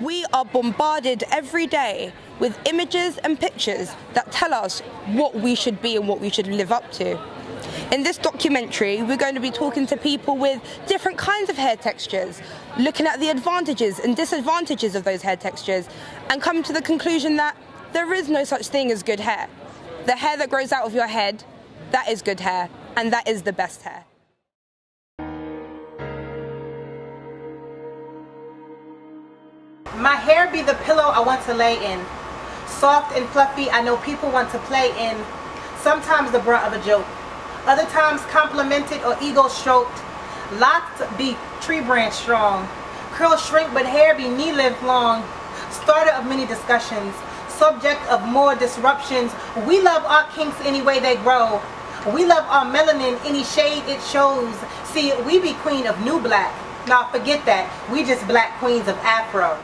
We are bombarded every day with images and pictures that tell us what we should be and what we should live up to. In this documentary, we're going to be talking to people with different kinds of hair textures, looking at the advantages and disadvantages of those hair textures, and coming to the conclusion that there is no such thing as good hair. The hair that grows out of your head, that is good hair, and that is the best hair. My hair be the pillow I want to lay in. Soft and fluffy, I know people want to play in. Sometimes the brunt of a joke. Other times complimented or ego stroked. Lots be tree branch strong. Curls shrink but hair be knee length long. Starter of many discussions. Subject of more disruptions. We love our kinks any way they grow. We love our melanin any shade it shows. See, we be queen of new black. Now forget that. We just black queens of Afro.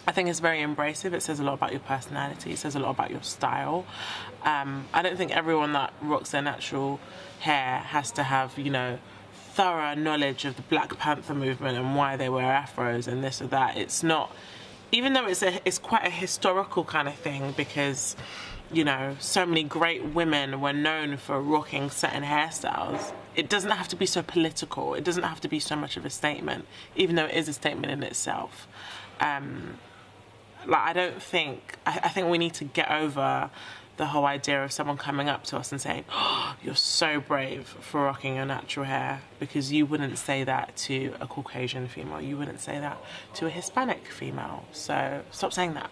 I think it's very embracive. It says a lot about your personality. It says a lot about your style. I don't think everyone that rocks their natural hair has to have, you know, thorough knowledge of the Black Panther movement and why they wear afros and this or that. It's not, even though it's quite a historical kind of thing, because, you know, so many great women were known for rocking certain hairstyles. It doesn't have to be so political. It doesn't have to be so much of a statement, even though it is a statement in itself. I think we need to get over the whole idea of someone coming up to us and saying, "Oh, you're so brave for rocking your natural hair," because you wouldn't say that to a Caucasian female. You wouldn't say that to a Hispanic female. So stop saying that.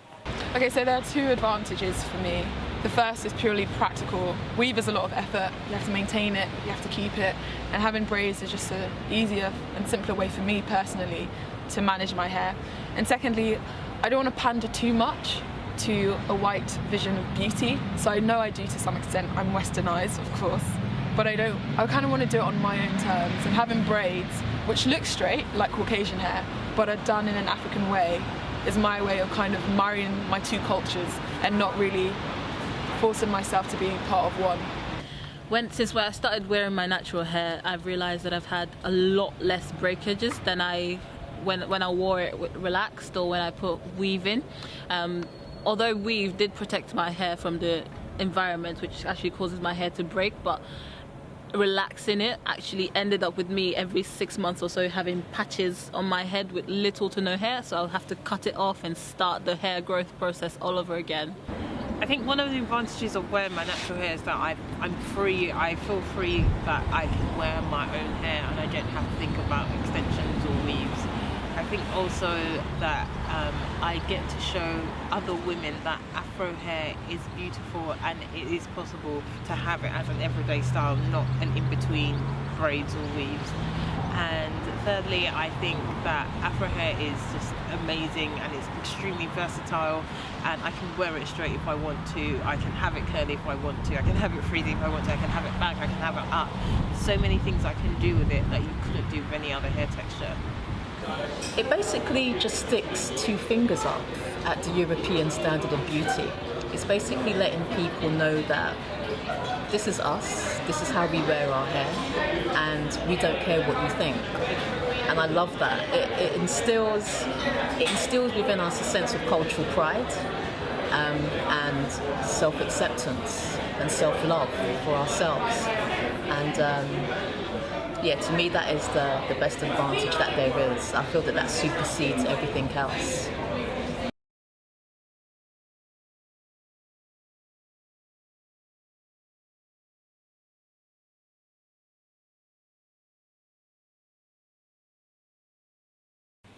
Okay, so there are two advantages for me. The first is purely practical. Weave is a lot of effort. You have to maintain it, you have to keep it, and having braids is just an easier and simpler way for me personally to manage my hair. And secondly, I don't want to pander too much to a white vision of beauty. So I know I do to some extent. I'm westernized, of course, but I kind of want to do it on my own terms. And having braids, which look straight, like Caucasian hair, but are done in an African way, is my way of kind of marrying my two cultures and not really forcing myself to be part of one. Since I started wearing my natural hair, I've realised that I've had a lot less breakages than when I wore it relaxed or when I put weave in. Although weave did protect my hair from the environment, which actually causes my hair to break, but relaxing it actually ended up with me every 6 months or so having patches on my head with little to no hair, so I'll have to cut it off and start the hair growth process all over again. I think one of the advantages of wearing my natural hair is that I'm free. I feel free that I can wear my own hair and I don't have to think about extensions or weaves. I think also that I get to show other women that Afro hair is beautiful and it is possible to have it as an everyday style, not an in-between braids or weaves. And thirdly, I think that Afro hair is just amazing and it's extremely versatile, and I can wear it straight if I want to, I can have it curly if I want to, I can have it frizzy if I want to, I can have it back, I can have it up. So many things I can do with it that you couldn't do with any other hair texture. It basically just sticks two fingers up at the European standard of beauty. It's basically letting people know that this is us, this is how we wear our hair, and we don't care what you think. And I love that. It instills within us a sense of cultural pride and self-acceptance and self-love for ourselves. And yeah, to me that is the best advantage that there is. I feel that supersedes everything else.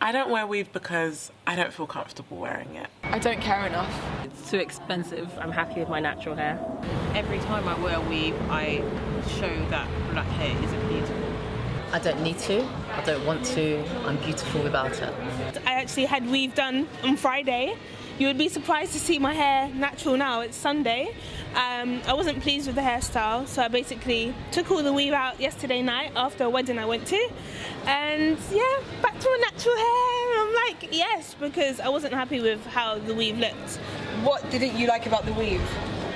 I don't wear weave because I don't feel comfortable wearing it. I don't care enough. It's too expensive. I'm happy with my natural hair. Every time I wear a weave, I show that black hair isn't beautiful. I don't need to, I don't want to, I'm beautiful without it. I actually had weave done on Friday. You would be surprised to see my hair natural now. It's Sunday. I wasn't pleased with the hairstyle, so I basically took all the weave out yesterday night after a wedding I went to. And yeah, back to my natural hair. I'm like, yes, because I wasn't happy with how the weave looked. What didn't you like about the weave?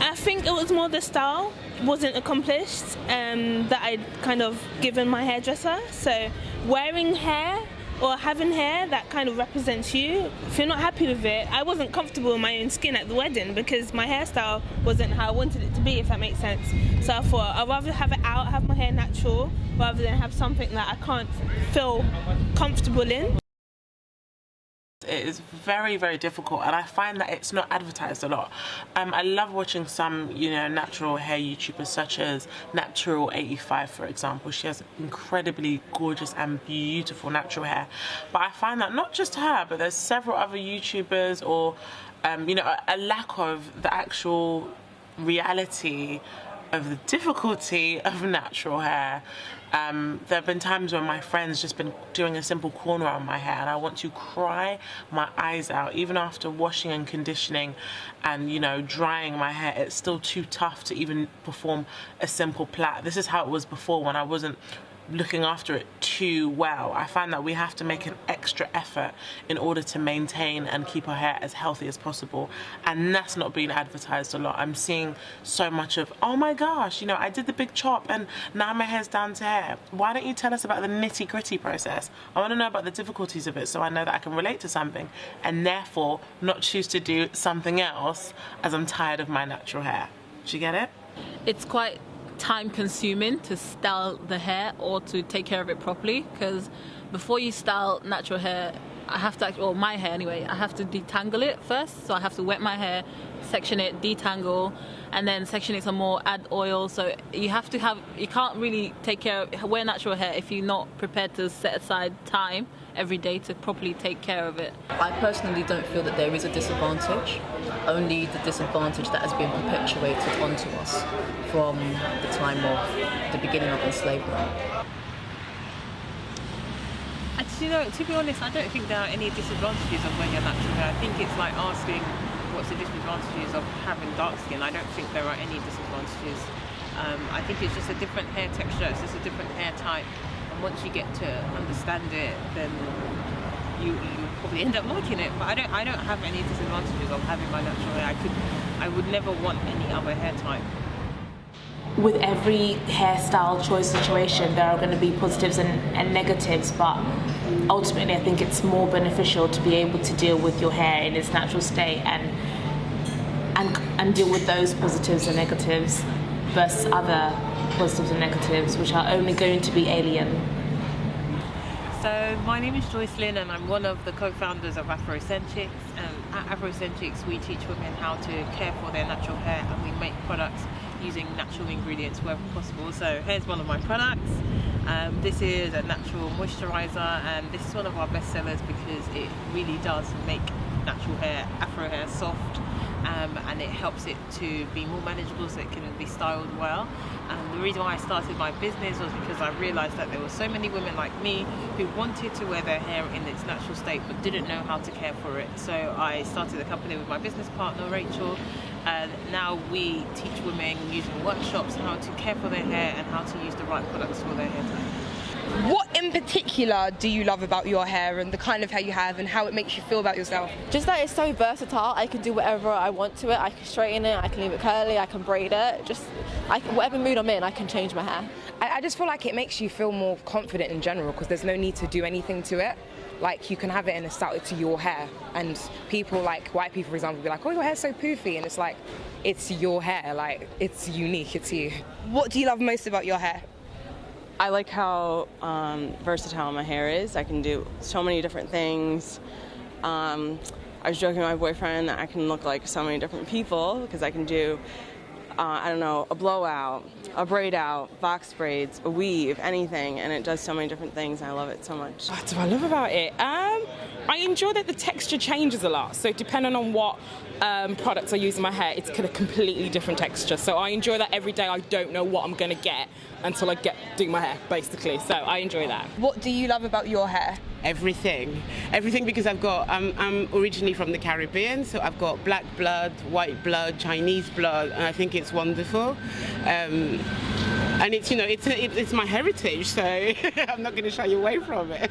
I think it was more the style wasn't accomplished that I'd kind of given my hairdresser. So wearing hair or having hair that kind of represents you, if you're not happy with it, I wasn't comfortable in my own skin at the wedding because my hairstyle wasn't how I wanted it to be, if that makes sense. So I thought I'd rather have it out, have my hair natural, rather than have something that I can't feel comfortable in. It is very, very difficult, and I find that it's not advertised a lot. I love watching some, natural hair YouTubers such as Natural85, for example. She has incredibly gorgeous and beautiful natural hair. But I find that not just her, but there's several other YouTubers or, a lack of the actual reality of the difficulty of natural hair. There have been times when my friend's just been doing a simple corner on my hair and I want to cry my eyes out. Even after washing and conditioning and, drying my hair, it's still too tough to even perform a simple plait. This is how it was before when I wasn't looking after it too well. I find that we have to make an extra effort in order to maintain and keep our hair as healthy as possible, and that's not being advertised a lot. I'm seeing so much of, oh my gosh, I did the big chop and now my hair's down to hair. Why don't you tell us about the nitty-gritty process? I want to know about the difficulties of it so I know that I can relate to something and therefore not choose to do something else as I'm tired of my natural hair. Do you get it? It's quite time consuming to style the hair or to take care of it properly, because before you style natural hair, I have to, or my hair anyway, I have to detangle it first. So I have to wet my hair, section it, detangle, and then section it some more, add oil. So you can't really take care of, wear natural hair if you're not prepared to set aside time every day to properly take care of it. I personally don't feel that there is a disadvantage, only the disadvantage that has been perpetuated onto us from the time of the beginning of enslavement. And to be honest, I don't think there are any disadvantages of wearing your natural hair. I think it's like asking what's the disadvantages of having dark skin. I don't think there are any disadvantages. I think it's just a different hair texture, it's just a different hair type. And once you get to understand it, then you probably end up liking it. But I don't have any disadvantages of having my natural hair. I would never want any other hair type. With every hairstyle choice situation, there are going to be positives and negatives, but ultimately I think it's more beneficial to be able to deal with your hair in its natural state and deal with those positives and negatives versus other positives and negatives which are only going to be alien. So my name is Joyce Lynn and I'm one of the co-founders of Afrocentrics. At Afrocentrics we teach women how to care for their natural hair, and we make products using natural ingredients wherever possible. So here's one of my products. This is a natural moisturizer, and this is one of our best sellers because it really does make natural hair, Afro hair, soft, and it helps it to be more manageable so it can be styled well. And the reason why I started my business was because I realized that there were so many women like me who wanted to wear their hair in its natural state but didn't know how to care for it. So I started a company with my business partner Rachel, and now we teach women using workshops how to care for their hair and how to use the right products for their hair type. What in particular do you love about your hair and the kind of hair you have and how it makes you feel about yourself? Just that it's so versatile. I can do whatever I want to it. I can straighten it, I can leave it curly, I can braid it. Whatever mood I'm in, I can change my hair. I just feel like it makes you feel more confident in general because there's no need to do anything to it. Like, you can have it in a style to your hair, and people, like white people for example, be like, oh, your hair's so poofy, and it's like, it's your hair, like, it's unique, it's you. What do you love most about your hair? I like how versatile my hair is. I can do so many different things. I was joking with my boyfriend that I can look like so many different people because I can do, a blowout, a braid out, box braids, a weave, anything, and it does so many different things, and I love it so much. What do I love about it? I enjoy that the texture changes a lot, so depending on what products I use in my hair, it's a completely different texture. So I enjoy that every day. I don't know what I'm going to get until I do my hair, basically. So I enjoy that. What do you love about your hair? Everything because I'm originally from the Caribbean, so I've got black blood, white blood, Chinese blood, and I think it's wonderful. And it's my heritage, so I'm not going to shy away from it.